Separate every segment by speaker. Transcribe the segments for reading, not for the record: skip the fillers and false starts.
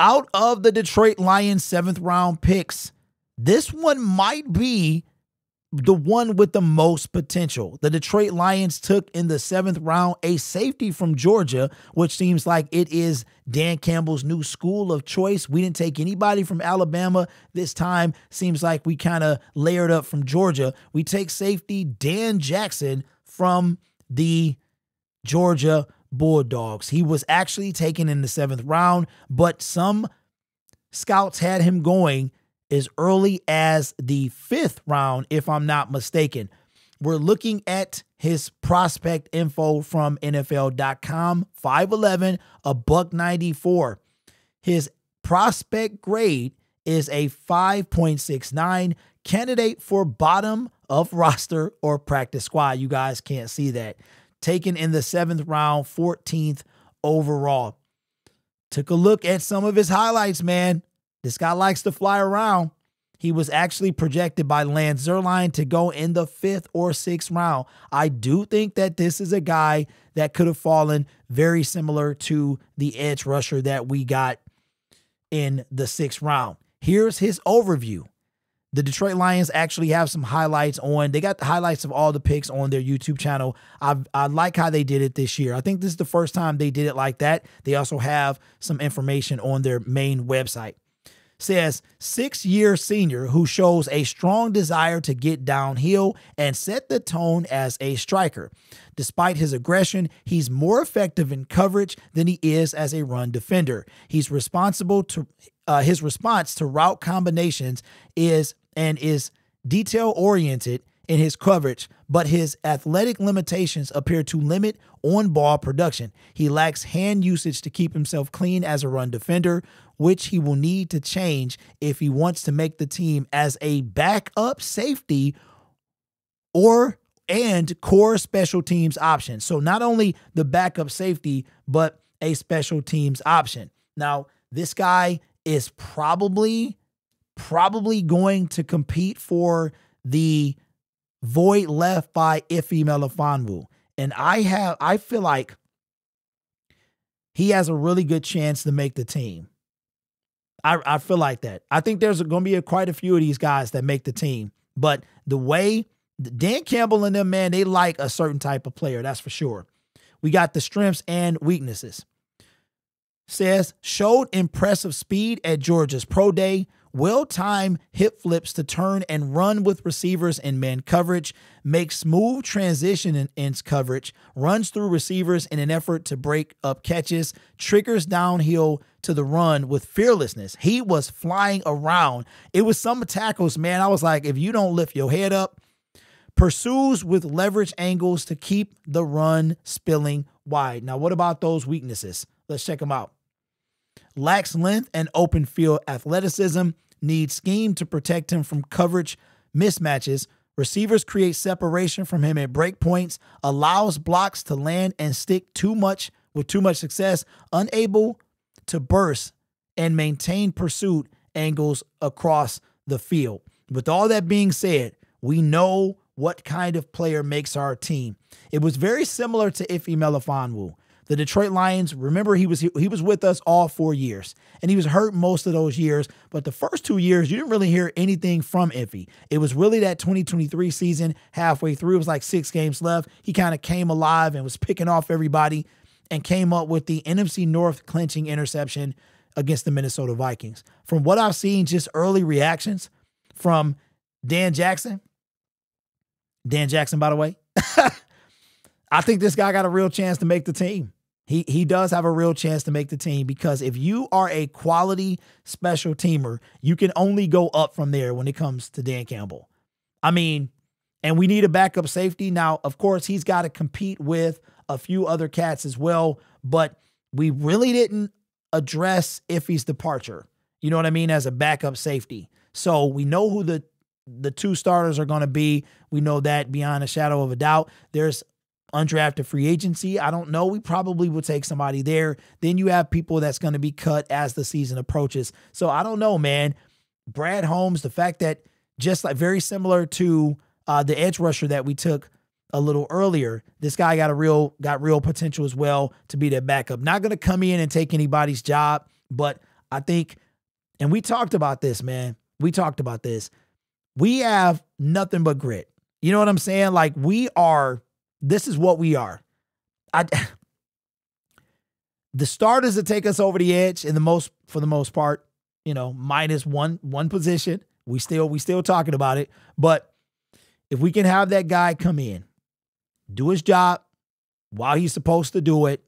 Speaker 1: Out of the Detroit Lions 7th round picks, this one might be the one with the most potential. The Detroit Lions took in the 7th round a safety from Georgia, which seems like it is Dan Campbell's new school of choice. We didn't take anybody from Alabama this time. Seems like we kind of layered up from Georgia. We take safety Dan Jackson from the Georgia Bulldogs. He was actually taken in the 7th round, but some scouts had him going as early as the 5th round, if I'm not mistaken. We're looking at his prospect info from NFL.com. 5'11", a $194. His prospect grade is a 5.69, candidate for bottom of roster or practice squad. You guys can't see that. Taken in the 7th round, 14th overall. Took a look at some of his highlights, man. This guy likes to fly around. He was actually projected by Lance Zierlein to go in the 5th or 6th round. I do think that this is a guy that could have fallen very similar to the edge rusher that we got in the 6th round. Here's his overview. The Detroit Lions actually have some highlights on. They got the highlights of all the picks on their YouTube channel. I like how they did it this year. I think this is the first time they did it like that. They also have some information on their main website. Says 6-year senior who shows a strong desire to get downhill and set the tone as a striker. Despite his aggression, he's more effective in coverage than he is as a run defender. He's responsible to his response to route combinations is detail oriented in his coverage, but his athletic limitations appear to limit on-ball production. He lacks hand usage to keep himself clean as a run defender, which he will need to change if he wants to make the team as a backup safety and core special teams option. So not only the backup safety, but a special teams option. Now, this guy is probably going to compete for the void left by Ife Melifonwu. And I feel like he has a really good chance to make the team. I feel like that. I think there's going to be quite a few of these guys that make the team. But the way Dan Campbell and them, man, they like a certain type of player. That's for sure. We got the strengths and weaknesses. Says, showed impressive speed at Georgia's pro day, well-timed hip flips to turn and run with receivers in man coverage, makes smooth transition in ends coverage, runs through receivers in an effort to break up catches, triggers downhill to the run with fearlessness. He was flying around. It was some tackles, man. I was like, if you don't lift your head up, pursues with leverage angles to keep the run spilling wide. Now, what about those weaknesses? Let's check them out. Lacks length and open field athleticism, needs scheme to protect him from coverage mismatches. Receivers create separation from him at break points, allows blocks to land and stick with too much success, unable to burst and maintain pursuit angles across the field. With all that being said, we know what kind of player makes our team. It was very similar to Ife Melifonwu. The Detroit Lions, remember, he was with us all 4 years, and he was hurt most of those years. But the first 2 years, you didn't really hear anything from Ife. It was really that 2023 season, halfway through, it was like 6 games left. He kind of came alive and was picking off everybody and came up with the NFC North clinching interception against the Minnesota Vikings. From what I've seen, just early reactions from Dan Jackson, by the way, I think this guy got a real chance to make the team. He does have a real chance to make the team, because if you are a quality special teamer, you can only go up from there when it comes to Dan Campbell. I mean, and we need a backup safety. Now, of course, he's got to compete with a few other cats as well, but we really didn't address Ife's departure, you know what I mean, as a backup safety. So we know who the 2 starters are going to be. We know that beyond a shadow of a doubt. There's undrafted free agency. I don't know. We probably would take somebody there. Then you have people that's going to be cut as the season approaches. So I don't know, man. Brad Holmes, the fact that just like very similar to the edge rusher that we took a little earlier, this guy got real potential as well to be that backup. Not going to come in and take anybody's job, but I think, and we talked about this, man. We talked about this. We have nothing but grit. You know what I'm saying? Like this is what we are. The starters that take us over the edge for the most part, minus one position. We still talking about it. But if we can have that guy come in, do his job while he's supposed to do it,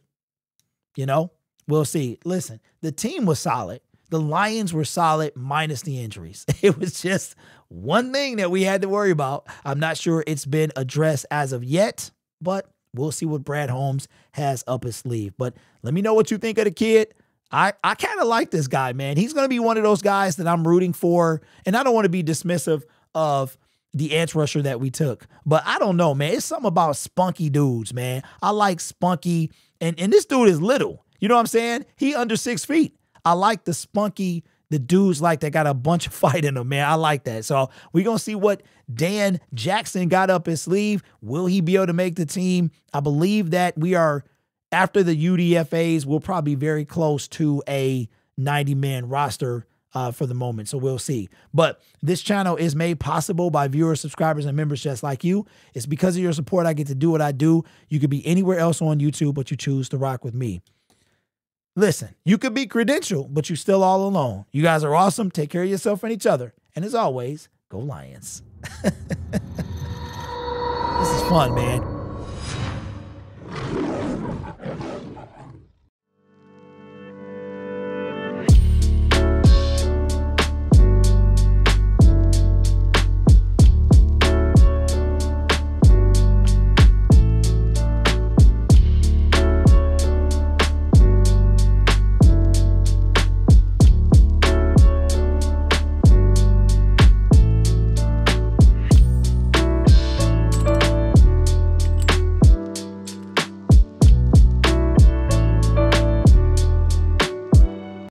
Speaker 1: we'll see. Listen, the team was solid. The Lions were solid minus the injuries. It was just one thing that we had to worry about. I'm not sure it's been addressed as of yet, but we'll see what Brad Holmes has up his sleeve. But let me know what you think of the kid. I kind of like this guy, man. He's going to be one of those guys that I'm rooting for. And I don't want to be dismissive of the edge rusher that we took. But I don't know, man. It's something about spunky dudes, man. I like spunky. And this dude is little. You know what I'm saying? He under 6 feet. I like the spunky, the dudes like that got a bunch of fight in them, man. I like that. So we're going to see what Dan Jackson got up his sleeve. Will he be able to make the team? I believe that we are, after the UDFAs, we'll probably be very close to a 90-man roster for the moment. So we'll see. But this channel is made possible by viewers, subscribers, and members just like you. It's because of your support I get to do what I do. You could be anywhere else on YouTube, but you choose to rock with me. Listen, you could be credentialed, but you're still all alone. You guys are awesome. Take care of yourself and each other. And as always, go Lions. This is fun, man.